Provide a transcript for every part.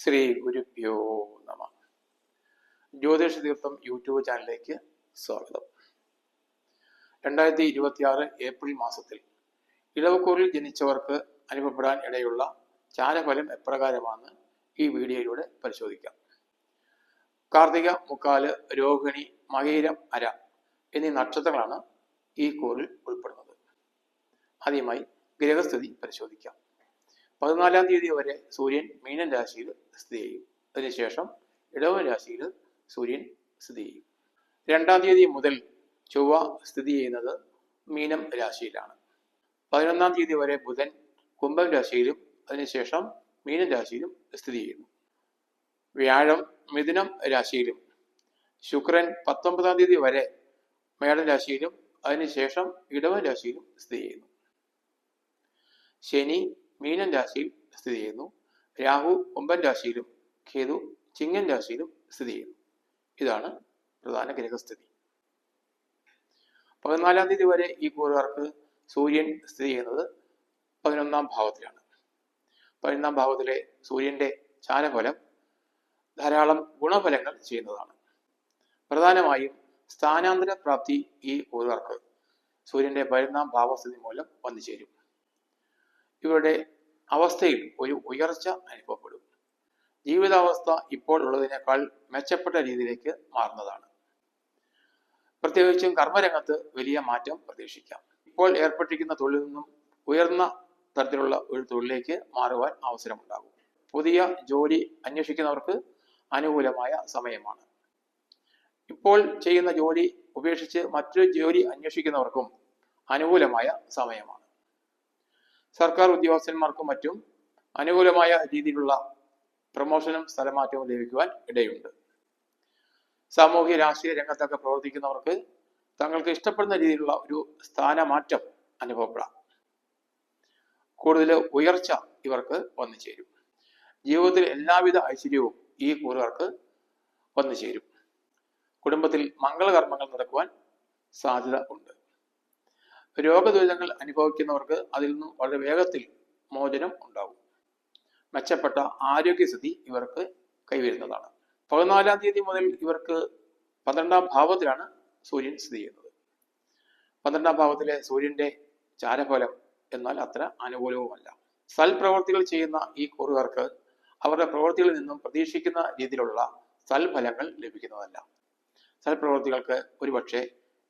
ശ്രീ ഗുരുഭ്യോ നമ. ജ്യോതിഷ തീർത്ഥം യൂട്യൂബ് ചാനലിലേക്ക് സ്വാഗതം. 2026 ഏപ്രിൽ മാസത്തിൽ ഇടവക്കൂറിൽ ജനിച്ചവർക്ക് അനുഭവപ്പെടാൻ ഇടയുള്ള ചാരഫലം എപ്രകാരമാണെന്ന് ഈ വീഡിയോയിലൂടെ പരിശോധിക്കാം. കാർത്തിക, മുക്കാല്, രോഹിണി, മകയിരം, അര എന്നീ നക്ഷത്രങ്ങളാണ് ഈ കൂറിൽ ഉൾപ്പെടുന്നത്. ആദ്യമായി ഗ്രഹസ്ഥിതി പരിശോധിക്കാം. 14-ാം തീയതി വരെ സൂര്യൻ മീനൻ രാശിയിൽ സ്ഥിതി ചെയ്യും. അതിനുശേഷം ഇടവൻ രാശിയിൽ സൂര്യൻ സ്ഥിതി ചെയ്യും. 2-ാം തീയതി മുതൽ ചൊവ്വ സ്ഥിതി ചെയ്യുന്നത് മീനം രാശിയിലാണ്. 11-ാം തീയതി വരെ ബുധൻ കുംഭം രാശിയിലും അതിനുശേഷം മീനൻ രാശിയിലും സ്ഥിതി ചെയ്യുന്നു. വ്യാഴം മിഥുനം രാശിയിലും, ശുക്രൻ 19-ാം തീയതി വരെ മേടൻ രാശിയിലും അതിനുശേഷം ഇടവൻ രാശിയിലും സ്ഥിതി ചെയ്യുന്നു. ശനി മീനൻ രാശിയിൽ സ്ഥിതി ചെയ്യുന്നു. രാഹു കുംഭൻ രാശിയിലും കേതു ചിങ്ങൻ രാശിയിലും സ്ഥിതി ചെയ്യുന്നു. ഇതാണ് പ്രധാന ഗ്രഹസ്ഥിതി. 14-ാം തീയതി വരെ ഈ കൂറുകാർക്ക് സൂര്യൻ സ്ഥിതി ചെയ്യുന്നത് 11-ാം ഭാവത്തിലാണ്. 11-ാം ഭാവത്തിലെ സൂര്യന്റെ ചാരഫലം ധാരാളം ഗുണഫലങ്ങൾ ചെയ്യുന്നതാണ്. പ്രധാനമായും സ്ഥാനാന്തര പ്രാപ്തി ഈ കൂറുകാർക്ക് സൂര്യന്റെ 11-ാം ഭാവസ്ഥിതി മൂലം വന്നു ചേരും. ഇവരുടെ അവസ്ഥയിൽ ഒരു ഉയർച്ച അനുഭവപ്പെടും. ജീവിതാവസ്ഥ ഇപ്പോൾ ഉള്ളതിനേക്കാൾ മെച്ചപ്പെട്ട രീതിയിലേക്ക് മാറുന്നതാണ്. പ്രത്യേകിച്ചും കർമ്മരംഗത്ത് വലിയ മാറ്റം പ്രതീക്ഷിക്കാം. ഇപ്പോൾ ഏർപ്പെട്ടിരിക്കുന്ന തൊഴിലിൽ നിന്നും ഉയർന്ന തരത്തിലുള്ള ഒരു തൊഴിലിലേക്ക് മാറുവാൻ അവസരമുണ്ടാകും. പുതിയ ജോലി അന്വേഷിക്കുന്നവർക്ക് അനുകൂലമായ സമയമാണ്. ഇപ്പോൾ ചെയ്യുന്ന ജോലി ഉപേക്ഷിച്ച് മറ്റൊരു ജോലി അന്വേഷിക്കുന്നവർക്കും അനുകൂലമായ സമയമാണ്. സർക്കാർ ഉദ്യോഗസ്ഥന്മാർക്കും മറ്റും അനുകൂലമായ രീതിയിലുള്ള പ്രമോഷനും സ്ഥലമാറ്റവും ലഭിക്കുവാൻ ഇടയുണ്ട്. സാമൂഹ്യ രാഷ്ട്രീയ രംഗത്തൊക്കെ പ്രവർത്തിക്കുന്നവർക്ക് തങ്ങൾക്ക് ഇഷ്ടപ്പെടുന്ന രീതിയിലുള്ള ഒരു സ്ഥാനമാറ്റം അനുഭവപ്പെടാം. കൂടുതൽ ഉയർച്ച ഇവർക്ക് വന്നു ചേരും. ജീവിതത്തിൽ എല്ലാവിധ ഐശ്വര്യവും ഈ കൂറുകാർക്ക് വന്നു ചേരും. കുടുംബത്തിൽ മംഗളകർമ്മങ്ങൾ നടക്കുവാൻ സാധ്യത ഉണ്ട്. രോഗദുരിതങ്ങൾ അനുഭവിക്കുന്നവർക്ക് അതിൽ നിന്നും വളരെ വേഗത്തിൽ മോചനം ഉണ്ടാകും. മെച്ചപ്പെട്ട ആരോഗ്യസ്ഥിതി ഇവർക്ക് കൈവരുന്നതാണ്. 14-ാം തീയതി മുതൽ ഇവർക്ക് 12-ാം ഭാവത്തിലാണ് സൂര്യൻ സ്ഥിതി ചെയ്യുന്നത്. 12-ാം ഭാവത്തിലെ സൂര്യന്റെ ചാരഫലം എന്നാൽ അത്ര അനുകൂലവുമല്ല. സൽപ്രവർത്തികൾ ചെയ്യുന്ന ഈ കൂറുകാർക്ക് അവരുടെ പ്രവൃത്തികളിൽ നിന്നും പ്രതീക്ഷിക്കുന്ന രീതിയിലുള്ള സൽഫലങ്ങൾ ലഭിക്കുന്നതല്ല. സൽപ്രവർത്തികൾക്ക് ഒരുപക്ഷെ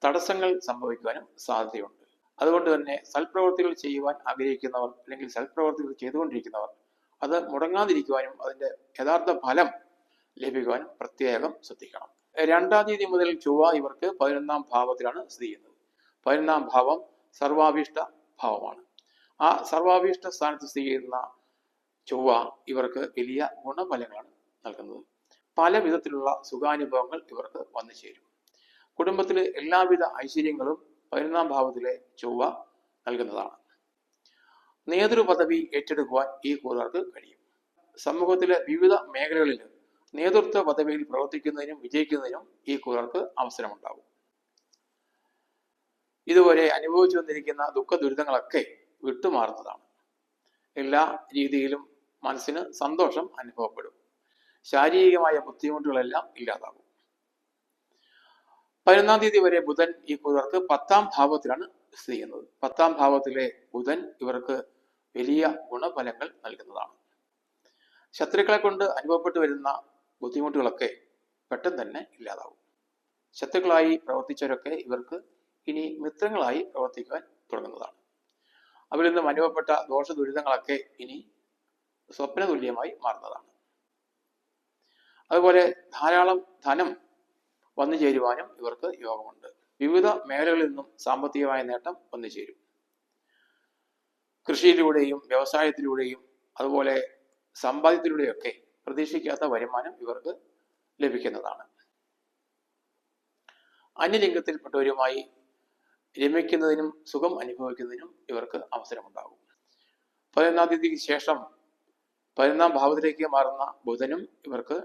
തടസ്സങ്ങൾ സംഭവിക്കുവാനും സാധ്യതയുണ്ട്. അതുകൊണ്ട് തന്നെ സൽപ്രവർത്തികൾ ചെയ്യുവാൻ ആഗ്രഹിക്കുന്നവർ അല്ലെങ്കിൽ സൽപ്രവർത്തികൾ ചെയ്തുകൊണ്ടിരിക്കുന്നവർ അത് മുടങ്ങാതിരിക്കുവാനും അതിന്റെ യഥാർത്ഥ ഫലം ലഭിക്കുവാനും പ്രത്യേകം ശ്രദ്ധിക്കണം. 2-ാം തീയതി മുതൽ ചൊവ്വ ഇവർക്ക് 11-ാം ഭാവത്തിലാണ് സ്ഥിതി ചെയ്യുന്നത്. 11-ാം ഭാവം സർവാഭീഷ്ട ഭാവമാണ്. ആ സർവാഭീഷ്ട സ്ഥാനത്ത് സ്ഥിതി ചെയ്യുന്ന ചൊവ്വ ഇവർക്ക് വലിയ ഗുണഫലങ്ങളാണ് നൽകുന്നത്. പല വിധത്തിലുള്ള സുഖാനുഭവങ്ങൾ ഇവർക്ക് വന്നു ചേരും. കുടുംബത്തിലെ എല്ലാവിധ ഐശ്വര്യങ്ങളും 11-ാം ഭാവത്തിലെ ചൊവ്വ നൽകുന്നതാണ്. നേതൃപദവി ഏറ്റെടുക്കുവാൻ ഈ കൂറുകാർക്ക് കഴിയും. സമൂഹത്തിലെ വിവിധ മേഖലകളിൽ നേതൃത്വ പദവിയിൽ പ്രവർത്തിക്കുന്നതിനും വിജയിക്കുന്നതിനും ഈ കൂറുകാർക്ക് അവസരമുണ്ടാകും. ഇതുവരെ അനുഭവിച്ചു വന്നിരിക്കുന്ന ദുഃഖ ദുരിതങ്ങളൊക്കെ വിട്ടുമാറുന്നതാണ്. എല്ലാ രീതിയിലും മനസ്സിന് സന്തോഷം അനുഭവപ്പെടും. ശാരീരികമായ ബുദ്ധിമുട്ടുകളെല്ലാം ഇല്ലാതാകും. 11-ാം തീയതി വരെ ബുധൻ ഈ കൂറുകാർക്ക് 10-ാം ഭാവത്തിലാണ് സ്ഥിതി ചെയ്യുന്നത്. 10-ാം ഭാവത്തിലെ ബുധൻ ഇവർക്ക് വലിയ ഗുണഫലങ്ങൾ നൽകുന്നതാണ്. ശത്രുക്കളെ കൊണ്ട് അനുഭവപ്പെട്ടു വരുന്ന ബുദ്ധിമുട്ടുകളൊക്കെ പെട്ടെന്ന് തന്നെ ഇല്ലാതാവും. ശത്രുക്കളായി പ്രവർത്തിച്ചവരൊക്കെ ഇവർക്ക് ഇനി മിത്രങ്ങളായി പ്രവർത്തിക്കുവാൻ തുടങ്ങുന്നതാണ്. അവരിൽ നിന്നും അനുഭവപ്പെട്ട ദോഷ ദുരിതങ്ങളൊക്കെ ഇനി സ്വപ്നതുല്യമായി മാറുന്നതാണ്. അതുപോലെ ധാരാളം ധനം വന്നു ചേരുവാനും ഇവർക്ക് യോഗമുണ്ട്. വിവിധ മേഖലകളിൽ നിന്നും സാമ്പത്തികമായ നേട്ടം വന്നു ചേരും. കൃഷിയിലൂടെയും വ്യവസായത്തിലൂടെയും അതുപോലെ സമ്പാദ്യത്തിലൂടെയൊക്കെ പ്രതീക്ഷിക്കാത്ത വരുമാനം ഇവർക്ക് ലഭിക്കുന്നതാണ്. അന്യലിംഗത്തിൽപ്പെട്ടവരുമായി രമിക്കുന്നതിനും സുഖം അനുഭവിക്കുന്നതിനും ഇവർക്ക് അവസരമുണ്ടാകും. 11-ാം തീയതിക്ക് ശേഷം 11-ാം ഭാവത്തിലേക്ക് മാറുന്ന ബുധനും ഇവർക്ക്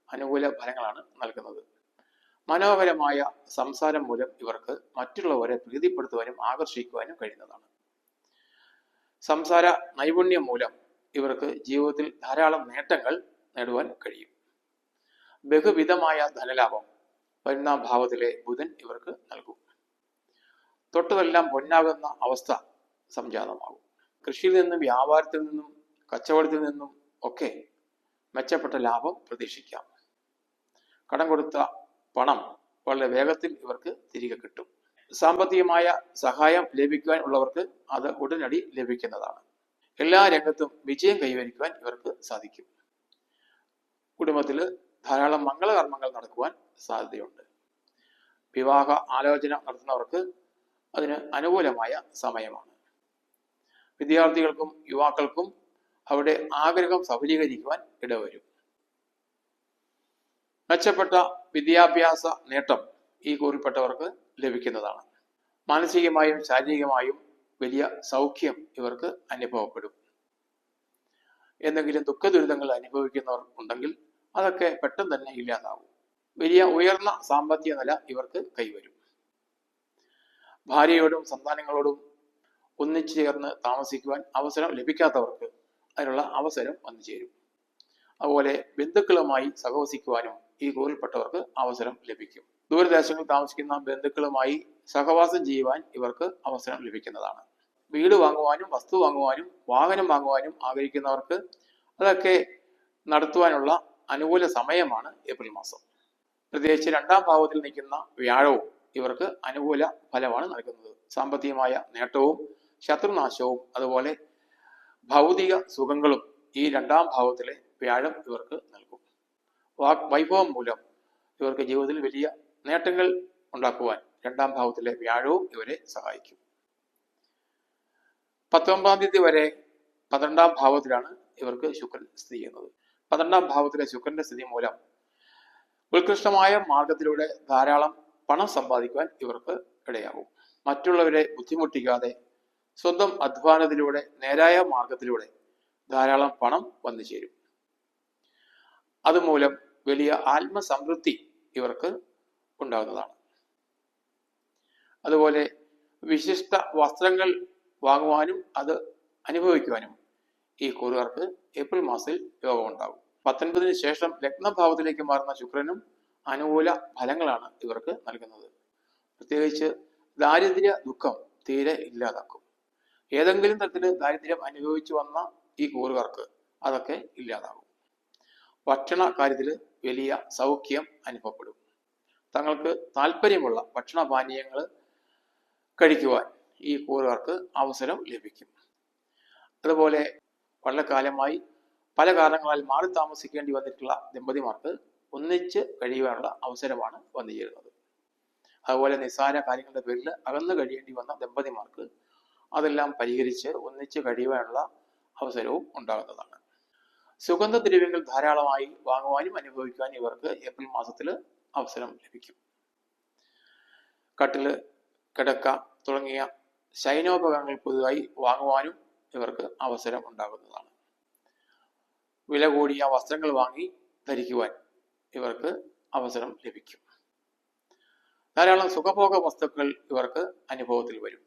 അനുകൂല ഫലങ്ങളാണ് നൽകുന്നത്. മനോഹരമായ സംസാരം മൂലം ഇവർക്ക് മറ്റുള്ളവരെ പ്രീതിപ്പെടുത്തുവാനും ആകർഷിക്കുവാനും കഴിയുന്നതാണ്. സംസാര നൈപുണ്യം മൂലം ഇവർക്ക് ജീവിതത്തിൽ ധാരാളം നേട്ടങ്ങൾ നേടുവാൻ കഴിയും. ബഹുവിധമായ ധനലാഭം 11-ാം ഭാവത്തിലെ ബുധൻ ഇവർക്ക് നൽകും. തൊട്ടതെല്ലാം പൊന്നാകുന്ന അവസ്ഥ സംജാതമാകും. കൃഷിയിൽ നിന്നും വ്യാപാരത്തിൽ നിന്നും കച്ചവടത്തിൽ നിന്നും ഒക്കെ മെച്ചപ്പെട്ട ലാഭം പ്രതീക്ഷിക്കാം. കടം കൊടുത്ത പണം വളരെ വേഗത്തിൽ ഇവർക്ക് തിരികെ കിട്ടും. സാമ്പത്തികമായ സഹായം ലഭിക്കുവാൻ ഉള്ളവർക്ക് അത് ഉടനടി ലഭിക്കുന്നതാണ്. എല്ലാ രംഗത്തും വിജയം കൈവരിക്കുവാൻ ഇവർക്ക് സാധിക്കും. കുടുംബത്തിൽ ധാരാളം മംഗളകർമ്മങ്ങൾ നടക്കുവാൻ സാധ്യതയുണ്ട്. വിവാഹ ആലോചന നടത്തുന്നവർക്ക് അതിന് അനുകൂലമായ സമയമാണ്. വിദ്യാർത്ഥികൾക്കും യുവാക്കൾക്കും അവരുടെ ആഗ്രഹം സഫലീകരിക്കുവാൻ ഇടവരും. മെച്ചപ്പെട്ട വിദ്യാഭ്യാസ നേട്ടം ഈ കൂറിൽപ്പെട്ടവർക്ക് ലഭിക്കുന്നതാണ്. മാനസികമായും ശാരീരികമായും വലിയ സൗഖ്യം ഇവർക്ക് അനുഭവപ്പെടും. എന്തെങ്കിലും ദുഃഖ ദുരിതങ്ങൾ അനുഭവിക്കുന്നവർ ഉണ്ടെങ്കിൽ അതൊക്കെ പെട്ടെന്ന് തന്നെ ഇല്ലാതാവും. വലിയ ഉയർന്ന സാമ്പത്തിക നില ഇവർക്ക് കൈവരും. ഭാര്യയോടും സന്താനങ്ങളോടും ഒന്നിച്ചു ചേർന്ന് താമസിക്കുവാൻ അവസരം ലഭിക്കാത്തവർക്ക് അതിനുള്ള അവസരം വന്നു ചേരും. അതുപോലെ ബന്ധുക്കളുമായി സഹവസിക്കുവാനും ഈ കൂറിൽപ്പെട്ടവർക്ക് അവസരം ലഭിക്കും. ദൂരദേശങ്ങളിൽ താമസിക്കുന്ന ബന്ധുക്കളുമായി സഹവാസം ചെയ്യുവാൻ ഇവർക്ക് അവസരം ലഭിക്കുന്നതാണ്. വീട് വാങ്ങുവാനും വസ്തു വാങ്ങുവാനും വാഹനം വാങ്ങുവാനും ആഗ്രഹിക്കുന്നവർക്ക് അതൊക്കെ നടത്തുവാനുള്ള അനുകൂല സമയമാണ് ഏപ്രിൽ മാസം. പ്രത്യേകിച്ച് 2-ാം ഭാവത്തിൽ നിൽക്കുന്ന വ്യാഴവും ഇവർക്ക് അനുകൂല ഫലമാണ് നൽകുന്നത്. സാമ്പത്തികമായ നേട്ടവും ശത്രുനാശവും അതുപോലെ ഭൗതിക സുഖങ്ങളും ഈ 2-ാം ഭാവത്തിലെ വ്യാഴം ഇവർക്ക് നൽകും. വൈഭവം മൂലം ഇവർക്ക് ജീവിതത്തിൽ വലിയ നേട്ടങ്ങൾ ഉണ്ടാക്കുവാൻ 2-ാം ഭാവത്തിലെ വ്യാഴവും ഇവരെ സഹായിക്കും. 19-ാം തീയതി വരെ 12-ാം ഭാവത്തിലാണ് ഇവർക്ക് ശുക്രൻ സ്ഥിതി ചെയ്യുന്നത്. 12-ാം ഭാവത്തിലെ ശുക്രന്റെ സ്ഥിതി മൂലം ഉത്കൃഷ്ടമായ മാർഗത്തിലൂടെ ധാരാളം പണം സമ്പാദിക്കുവാൻ ഇവർക്ക് ഇടയാകും. മറ്റുള്ളവരെ ബുദ്ധിമുട്ടിക്കാതെ സ്വന്തം അധ്വാനത്തിലൂടെ നേരായ മാർഗത്തിലൂടെ ധാരാളം പണം വന്നു ചേരും. അതുമൂലം വലിയ ആത്മസംതൃപ്തി ഇവർക്ക് ഉണ്ടാകുന്നതാണ്. അതുപോലെ വിശിഷ്ട വസ്ത്രങ്ങൾ വാങ്ങുവാനും അത് അനുഭവിക്കുവാനും ഈ കൂറുകാർക്ക് ഏപ്രിൽ മാസത്തിൽ യോഗമുണ്ടാകും. 19-ന് ശേഷം ലഗ്നഭാവത്തിലേക്ക് മാറുന്ന ശുക്രനും അനുകൂല ഫലങ്ങളാണ് ഇവർക്ക് നൽകുന്നത്. പ്രത്യേകിച്ച് ദാരിദ്ര്യ ദുഃഖം തീരെ ഇല്ലാതാക്കും. ഏതെങ്കിലും തരത്തിൽ ദാരിദ്ര്യം അനുഭവിച്ചു വന്ന ഈ കൂറുകാർക്ക് അതൊക്കെ ഇല്ലാതാകും. ഭക്ഷണ കാര്യത്തിൽ വലിയ സൗഖ്യം അനുഭവപ്പെടും. തങ്ങൾക്ക് താല്പര്യമുള്ള ഭക്ഷണപാനീയങ്ങൾ കഴിക്കുവാൻ ഈ കൂറുകാർക്ക് അവസരം ലഭിക്കും. അതുപോലെ വളരെ കാലമായി പല കാരണങ്ങളാൽ മാറി താമസിക്കേണ്ടി വന്നിട്ടുള്ള ദമ്പതിമാർക്ക് ഒന്നിച്ച് കഴിയുവാനുള്ള അവസരമാണ് വന്നു ചേരുന്നത്. അതുപോലെ നിസ്സാര കാര്യങ്ങളുടെ പേരിൽ അകന്നു കഴിയേണ്ടി വന്ന ദമ്പതിമാർക്ക് അതെല്ലാം പരിഹരിച്ച് ഒന്നിച്ച് കഴിയുവാനുള്ള അവസരവും ഉണ്ടാകുന്നതാണ്. സുഗന്ധദ്രവ്യങ്ങൾ ധാരാളമായി വാങ്ങുവാനും അനുഭവിക്കുവാനും ഇവർക്ക് ഏപ്രിൽ മാസത്തിൽ അവസരം ലഭിക്കും. കട്ടില്, കിടക്ക തുടങ്ങിയ ശയനോപകരണങ്ങൾ പുതുതായി വാങ്ങുവാനും ഇവർക്ക് അവസരം ഉണ്ടാകുന്നതാണ്. വില കൂടിയ വസ്ത്രങ്ങൾ വാങ്ങി ധരിക്കുവാൻ ഇവർക്ക് അവസരം ലഭിക്കും. ധാരാളം സുഖഭോഗ വസ്തുക്കൾ ഇവർക്ക് അനുഭവത്തിൽ വരും.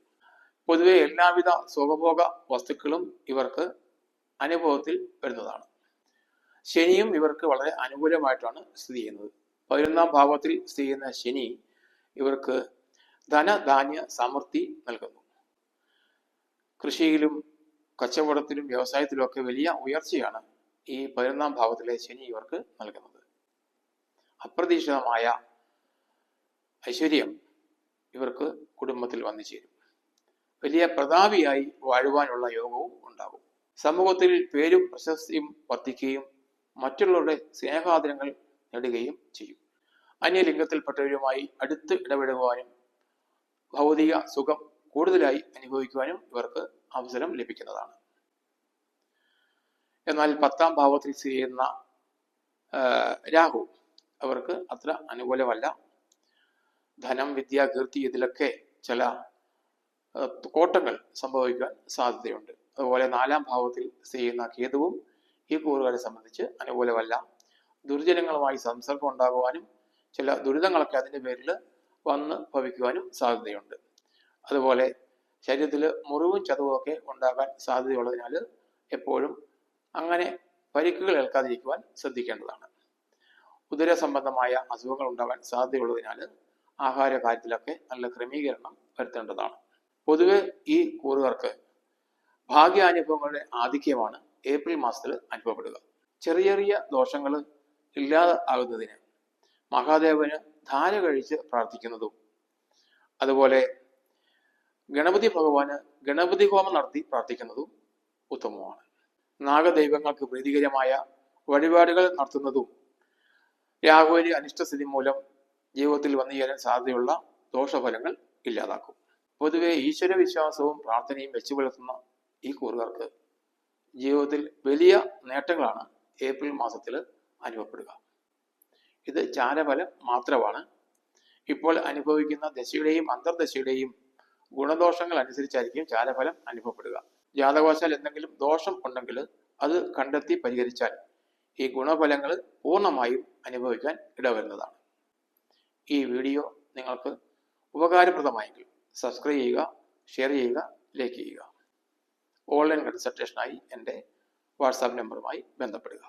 പൊതുവെ എല്ലാവിധ സുഖഭോഗ വസ്തുക്കളും ഇവർക്ക് അനുഭവത്തിൽ വരുന്നതാണ്. ശനിയും ഇവർക്ക് വളരെ അനുകൂലമായിട്ടാണ് സ്ഥിതി ചെയ്യുന്നത്. 11-ാം ഭാവത്തിൽ സ്ഥിതി ചെയ്യുന്ന ശനി ഇവർക്ക് ധനധാന്യ സമൃദ്ധി നൽകുന്നു. കൃഷിയിലും കച്ചവടത്തിലും വ്യവസായത്തിലും ഒക്കെ വലിയ ഉയർച്ചയാണ് ഈ 11-ാം ഭാവത്തിലെ ശനി ഇവർക്ക് നൽകുന്നത്. അപ്രതീക്ഷിതമായ ഐശ്വര്യം ഇവർക്ക് കുടുംബത്തിൽ വന്നു ചേരും. വലിയ പ്രതാപിയായി വാഴുവാനുള്ള യോഗവും ഉണ്ടാകും. സമൂഹത്തിൽ പേരും പ്രശസ്തിയും വർദ്ധിക്കുകയും മറ്റുള്ളവരുടെ സ്നേഹാദരങ്ങൾ നേടുകയും ചെയ്യും. അന്യലിംഗത്തിൽപ്പെട്ടവരുമായി അടുത്ത് ഇടപെടുവാനും ഭൗതിക സുഖം കൂടുതലായി അനുഭവിക്കുവാനും ഇവർക്ക് അവസരം ലഭിക്കുന്നതാണ്. എന്നാൽ 10-ാം ഭാവത്തിൽ സ്ഥിതി ചെയ്യുന്ന രാഹു അവർക്ക് അത്ര അനുകൂലമല്ല. ധനം, വിദ്യ, കീർത്തി ഇതിലൊക്കെ ചില കോട്ടങ്ങൾ സംഭവിക്കാൻ സാധ്യതയുണ്ട്. അതുപോലെ 4-ാം ഭാവത്തിൽ സ്ഥിതി ചെയ്യുന്ന കേതുവും ഈ കൂറുകാരെ സംബന്ധിച്ച് അനുകൂലമല്ല. ദുർജനങ്ങളുമായി സംസർഗം ഉണ്ടാകുവാനും ചില ദുരിതങ്ങളൊക്കെ അതിൻ്റെ പേരിൽ വന്ന് ഭവിക്കുവാനും സാധ്യതയുണ്ട്. അതുപോലെ ശരീരത്തിൽ മുറിവും ചതവും ഒക്കെ ഉണ്ടാകാൻ സാധ്യതയുള്ളതിനാൽ എപ്പോഴും അങ്ങനെ പരിക്കുകൾ ഏൽക്കാതിരിക്കുവാൻ ശ്രദ്ധിക്കേണ്ടതാണ്. ഉദര സംബന്ധമായ അസുഖങ്ങൾ ഉണ്ടാകാൻ സാധ്യതയുള്ളതിനാൽ ആഹാര കാര്യത്തിലൊക്കെ നല്ല ക്രമീകരണം വരുത്തേണ്ടതാണ്. പൊതുവെ ഈ കൂറുകാർക്ക് ഭാഗ്യാനുഭവങ്ങളുടെ ആധിക്യമാണ് ഏപ്രിൽ മാസത്തിൽ അനുഭവപ്പെടുക. ചെറിയ ചെറിയ ദോഷങ്ങൾ ഇല്ലാതെ ആകുന്നതിന് മഹാദേവന് ധാര കഴിച്ച് പ്രാർത്ഥിക്കുന്നതും അതുപോലെ ഗണപതി ഭഗവാന് ഗണപതി ഹോമം നടത്തി പ്രാർത്ഥിക്കുന്നതും ഉത്തമമാണ്. നാഗദൈവങ്ങൾക്ക് പ്രീതികരമായ വഴിപാടുകൾ നടത്തുന്നതും രാഹുവിന്റെ അനിഷ്ടസ്ഥിതി മൂലം ജീവിതത്തിൽ വന്നു ചേരാൻ സാധ്യതയുള്ള ദോഷഫലങ്ങൾ ഇല്ലാതാക്കും. പൊതുവെ ഈശ്വര വിശ്വാസവും പ്രാർത്ഥനയും വെച്ചു പുലർത്തുന്ന ഈ കൂറുകാർക്ക് ജീവിതത്തിൽ വലിയ നേട്ടങ്ങളാണ് ഏപ്രിൽ മാസത്തിൽ അനുഭവപ്പെടുക. ഇത് ചാരഫലം മാത്രമാണ്. ഇപ്പോൾ അനുഭവിക്കുന്ന ദശയുടെയും അന്തർദശയുടെയും ഗുണദോഷങ്ങൾ അനുസരിച്ചായിരിക്കും ചാരഫലം അനുഭവപ്പെടുക. ജാതകവശാൽ എന്തെങ്കിലും ദോഷം ഉണ്ടെങ്കിൽ അത് കണ്ടെത്തി പരിഹരിച്ചാൽ ഈ ഗുണഫലങ്ങൾ പൂർണ്ണമായും അനുഭവിക്കാൻ ഇടവരുന്നതാണ്. ഈ വീഡിയോ നിങ്ങൾക്ക് ഉപകാരപ്രദമായെങ്കിൽ സബ്സ്ക്രൈബ് ചെയ്യുക, ഷെയർ ചെയ്യുക, ലൈക്ക് ചെയ്യുക. ഓൺലൈൻ കൺസൾട്ടേഷനായി എൻ്റെ വാട്സാപ്പ് നമ്പറുമായി ബന്ധപ്പെടുക.